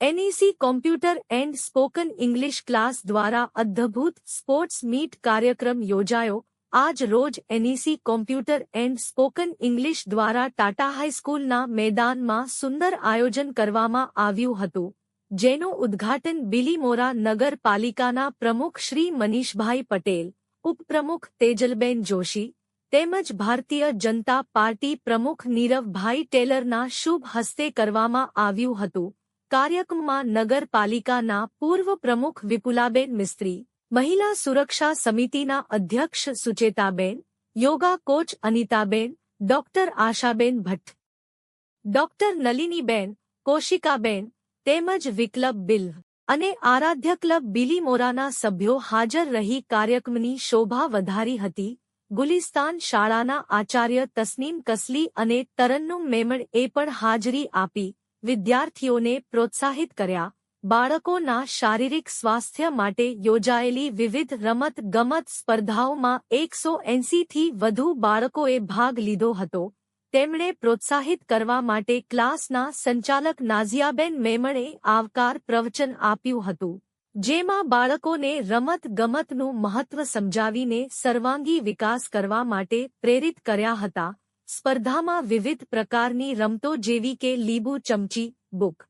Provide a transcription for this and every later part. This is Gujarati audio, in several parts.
એનઈસી computer and spoken English class દ્વારા અદ્ભુત સ્પોર્ટ્સ મીટ કાર્યક્રમ યોજાયો। આજ રોજ NEC computer and spoken English દ્વારા ટાટા હાઈસ્કૂલના મેદાનમાં સુંદર આયોજન કરવામાં આવ્યું હતું, જેનું ઉદ્ઘાટન બિલીમોરા નગરપાલિકાના પ્રમુખ શ્રી મનીષભાઈ પટેલ, ઉપપ્રમુખ તેજલબેન જોશી તેમજ ભારતીય જનતા પાર્ટી પ્રમુખ નીરવભાઈ ટેલરના શુભ હસ્તે કરવામાં આવ્યું હતું। કાર્યક્રમમાં નગરપાલિકાના પૂર્વ પ્રમુખ વિપુલાબેન મિસ્ત્રી, મહિલા સુરક્ષા સમિતિના અધ્યક્ષ સુચેતાબેન, યોગા કોચ અનિતાબેન, ડોક્ટર આશાબેન ભટ્ટ, ડોક્ટર નલિનીબેન, કૌશિકાબેન તેમજ વિક્લબ બિલ અને આરાધ્ય ક્લબ બિલીમોરાના સભ્યો હાજર રહી કાર્યક્રમની શોભા વધારી હતી। ગુલિસ્તાન શાળાના આચાર્ય તસ્નીમ કસલી અને તરન્નુમ મેમણએ પણ હાજરી આપી વિદ્યાર્થીઓને પ્રોત્સાહિત કર્યા। બાળકોના શારીરિક સ્વાસ્થ્ય માટે યોજાયેલી વિવિધ રમત-ગમત સ્પર્ધાઓમાં 180થી વધુ બાળકોએ ભાગ લીધો હતો। તેમણે પ્રોત્સાહિત કરવા માટે ક્લાસના સંચાલક નાઝિયાબેન મેમણે આવકાર પ્રવચન આપ્યું હતું, જેમાં બાળકોને રમત-ગમતનું મહત્વ સમજાવીને સર્વાંગી વિકાસ કરવા માટે પ્રેરિત કર્યા હતા। સ્પર્ધામાં વિવિધ પ્રકારની રમતો જેવી કે લીંબુ ચમચી, બુક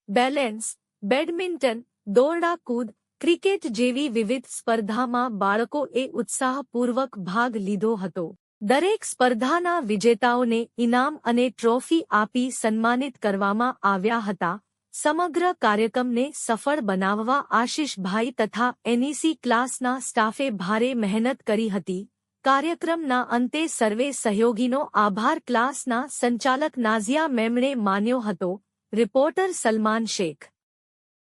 બેલેન્સ, બેડમિન્ટન, દોરડા કૂદ, ક્રિકેટ જેવી વિવિધ સ્પર્ધામાં બાળકોએ ઉત્સાહપૂર્વક ભાગ લીધો હતો। દરેક સ્પર્ધાના વિજેતાઓને ઇનામ અને ટ્રોફી આપી સન્માનિત કરવામાં આવ્યા હતા। સમગ્ર કાર્યક્રમને સફળ બનાવવા આશિષભાઈ તથા એનઈસી ક્લાસના સ્ટાફે ભારે મહેનત કરી હતી। કાર્યક્રમના અંતે સર્વે સહયોગીનો આભાર ક્લાસના સંચાલક નાઝિયા મેમણે માન્યો હતો। રિપોર્ટર સલમાન શેખ।